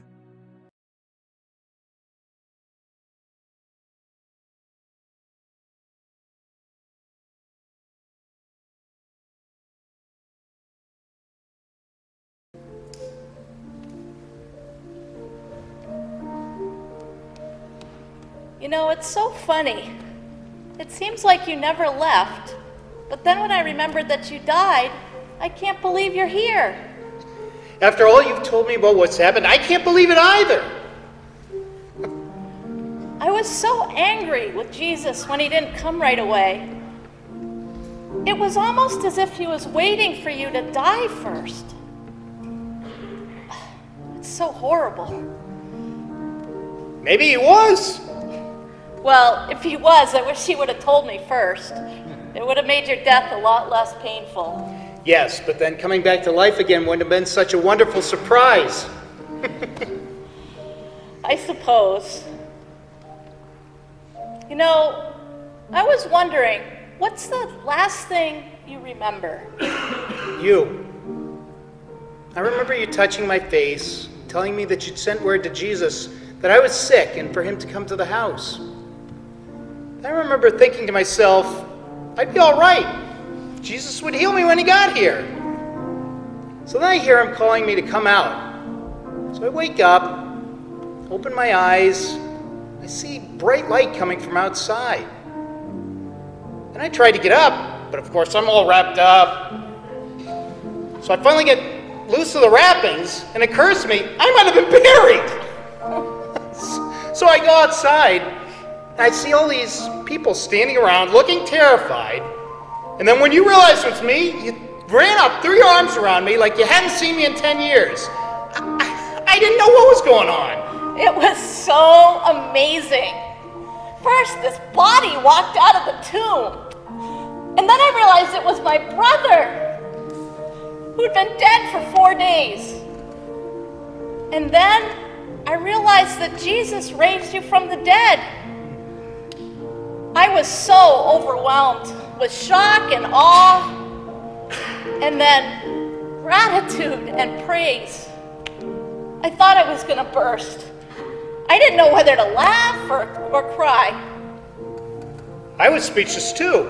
Speaker 17: You know, it's so funny. It seems like you never left, but then when I remembered that you died, I can't believe you're here.
Speaker 18: After all you've told me about what's happened, I can't believe it either.
Speaker 17: I was so angry with Jesus when he didn't come right away. It was almost as if he was waiting for you to die first. It's so horrible.
Speaker 18: Maybe he was.
Speaker 17: Well, if he was, I wish he would have told me first. It would have made your death a lot less painful.
Speaker 18: Yes, but then coming back to life again wouldn't have been such a wonderful surprise.
Speaker 17: I suppose. You know, I was wondering, what's the last thing you remember?
Speaker 18: You. I remember you touching my face, telling me that you'd sent word to Jesus that I was sick and for him to come to the house. I remember thinking to myself, I'd be all right. Jesus would heal me when he got here. So then I hear him calling me to come out. So I wake up, open my eyes, I see bright light coming from outside. And I try to get up, but of course I'm all wrapped up. So I finally get loose of the wrappings, and it occurs to me, I might have been buried. So I go outside, and I see all these people standing around looking terrified. And then when you realized it was me, you ran up, threw your arms around me like you hadn't seen me in 10 years. I didn't know what was going on.
Speaker 17: It was so amazing. First, this body walked out of the tomb. And then I realized it was my brother, who'd been dead for 4 days. And then I realized that Jesus raised you from the dead. I was so overwhelmed with shock and awe, and then gratitude and praise. I thought I was going to burst. I didn't know whether to laugh or cry.
Speaker 18: I was speechless too.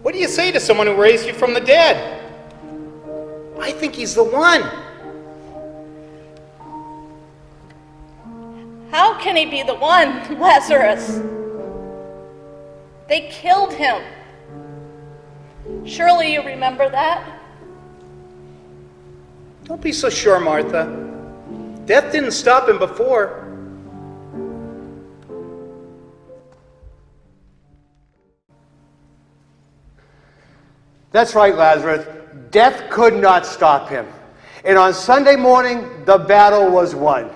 Speaker 18: What do you say to someone who raised you from the dead? I think he's the one.
Speaker 17: How can he be the one, Lazarus? They killed him. Surely you remember that?
Speaker 18: Don't be so sure, Martha. Death didn't stop him before.
Speaker 4: That's right, Lazarus. Death could not stop him. And on Sunday morning, the battle was won.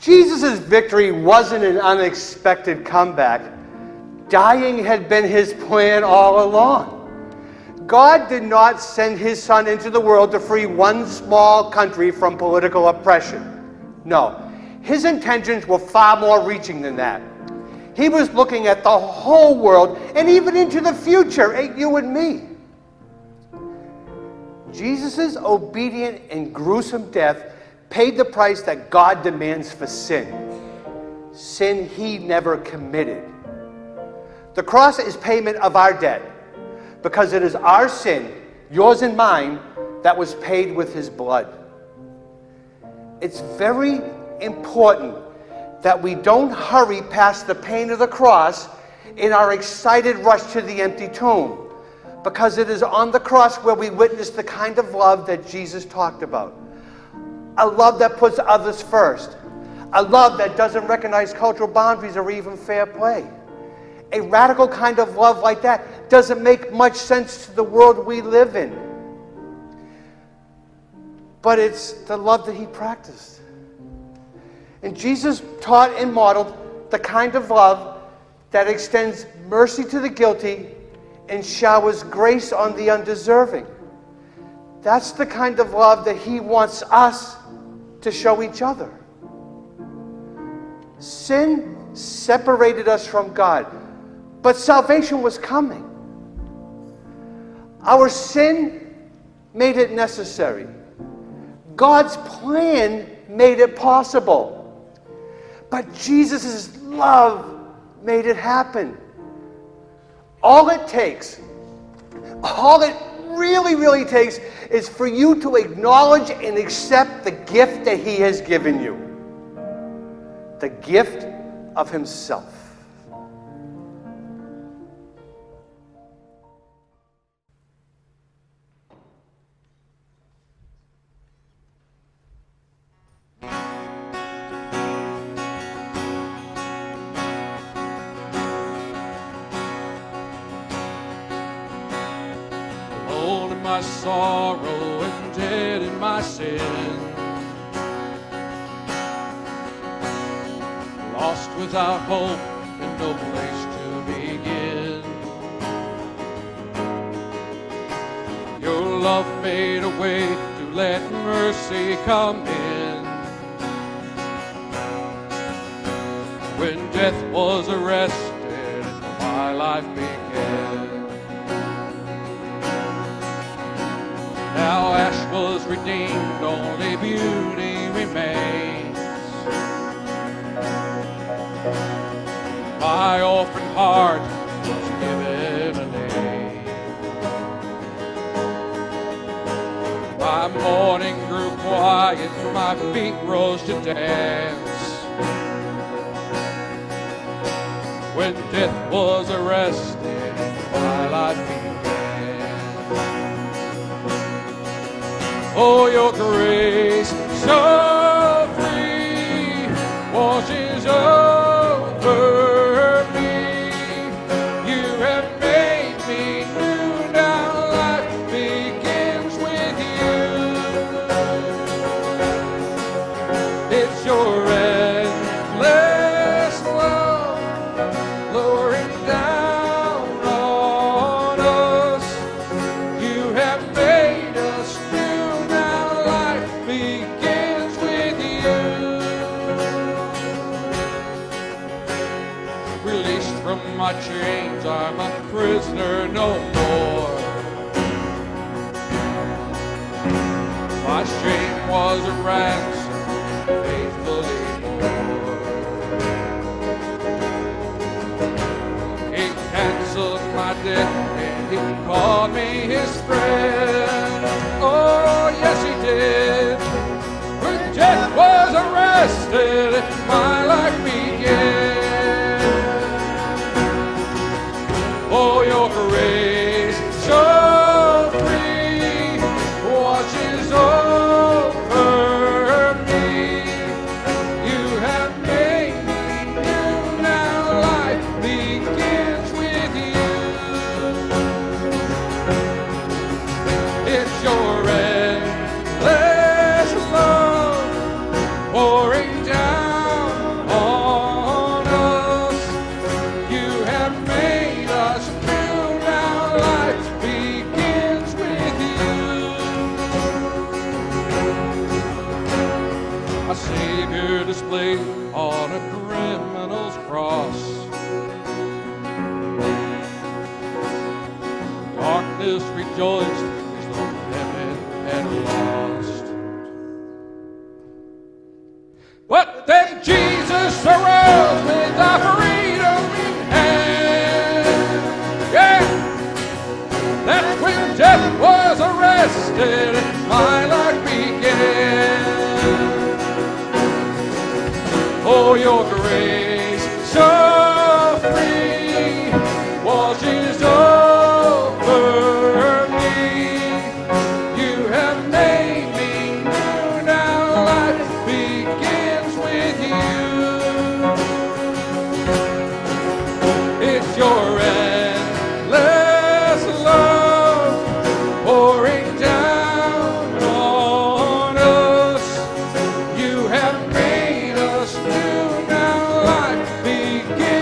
Speaker 4: Jesus' victory wasn't an unexpected comeback. Dying had been his plan all along. God did not send his Son into the world to free one small country from political oppression. No, his intentions were far more reaching than that. He was looking at the whole world and even into the future, at you and me. Jesus' obedient and gruesome death paid the price that God demands for sin. Sin he never committed. The cross is payment of our debt, because it is our sin, yours and mine, that was paid with his blood. It's very important that we don't hurry past the pain of the cross in our excited rush to the empty tomb, because it is on the cross where we witness the kind of love that Jesus talked about. A love that puts others first. A love that doesn't recognize cultural boundaries or even fair play. A radical kind of love like that doesn't make much sense to the world we live in. But it's the love that he practiced. And Jesus taught and modeled the kind of love that extends mercy to the guilty and showers grace on the undeserving. That's the kind of love that he wants us to show each other. Sin separated us from God. But salvation was coming. Our sin made it necessary. God's plan made it possible. But Jesus' love made it happen. All it really takes is for you to acknowledge and accept the gift that He has given you. The gift of Himself.
Speaker 2: Alone in my sorrow and dead in my sin, lost without hope and no place to begin. Your love made a way to let mercy come in. When death was arrested, my life began. Now ash was redeemed, only beauty remains. My orphan heart was given a name. My mourning grew quiet, my feet rose to dance. When death was arrested, my life began. Oh, your grace so free washes over me. You have made me new. Now life begins with you. It's your endless love lowering down on us. You have made us new. Begins with you. Released from my chains, I'm a prisoner no more. My shame was a ransom faithfully bore. He canceled my debt and He called me His friend. Oh, yes, He did. When death was arrested, my life began. Oh, your grace so free washes over me. You have made me new. Now life begins with you. It's your endless love pouring down on us. You have made us new. Now life begins with you. A Savior displayed on a criminal's cross. Darkness rejoiced as though heaven had lost. But then Jesus arose with our freedom in hand. Yeah, that's when death was arrested and my life began. Oh, your grace so free washes over me. You have made me new. Now life begins with you. It's your endless love pouring down on us. You have made us new. Now life begins.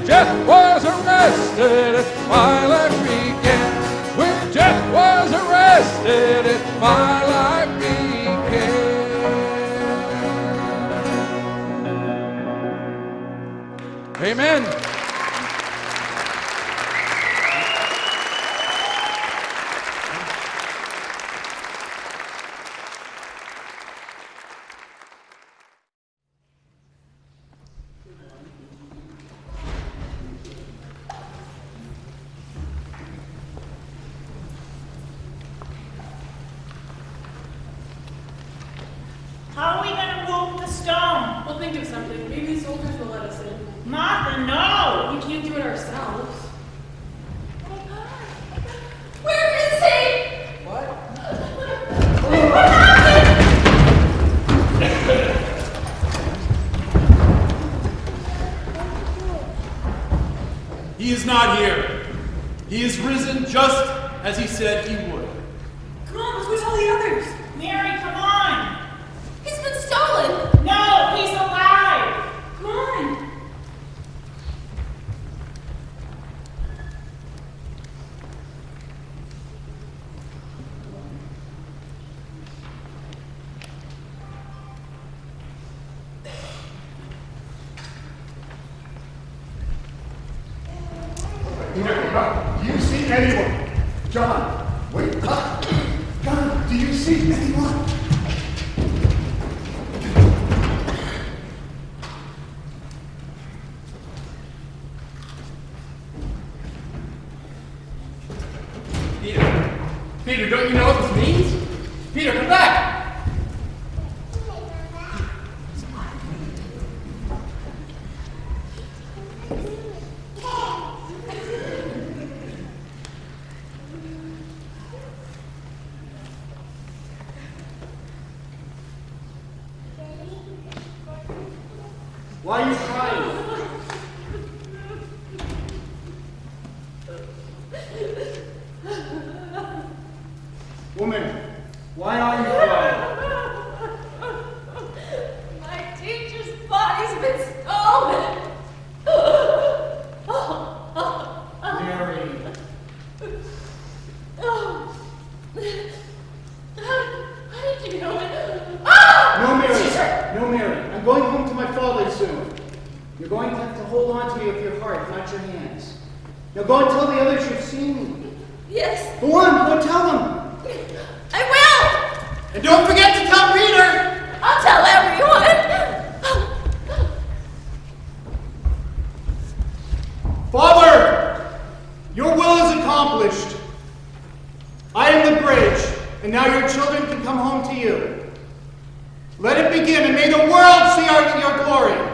Speaker 2: Death was arrested and my life began. When death was arrested and my life began. Amen.
Speaker 5: How are we going to move the stone?
Speaker 7: We'll think of something. Maybe the soldiers will let us in.
Speaker 5: Martha, no!
Speaker 7: We can't do it ourselves.
Speaker 15: Where is he?
Speaker 7: What?
Speaker 15: What happened?
Speaker 19: He is not here. He is risen just as he said he would.
Speaker 5: Come on, let's go tell the others. Mary, come on.
Speaker 15: He's been stolen.
Speaker 5: No, he's alive. Come on.
Speaker 8: Peter, do you see anyone? John, wait up. John, do you see anyone?
Speaker 19: Peter, don't you know what this means? Peter, come back!
Speaker 18: Why are you crying? Woman, why are you crying?
Speaker 15: My teacher's body's been stolen.
Speaker 18: Mary.
Speaker 15: How did you know it?
Speaker 18: No, Mary. No, Mary. I'm going home to my father soon. You're going to have to hold on to me with your heart, not your hands. Now go and tell the others you've seen me.
Speaker 15: Yes.
Speaker 18: Go on, go tell them.
Speaker 15: I will.
Speaker 18: And don't forget to tell Peter.
Speaker 15: I'll tell everyone.
Speaker 18: Father, your will is accomplished. I am the bridge, and now your children can come home to you. Let it begin, and may the world see your glory.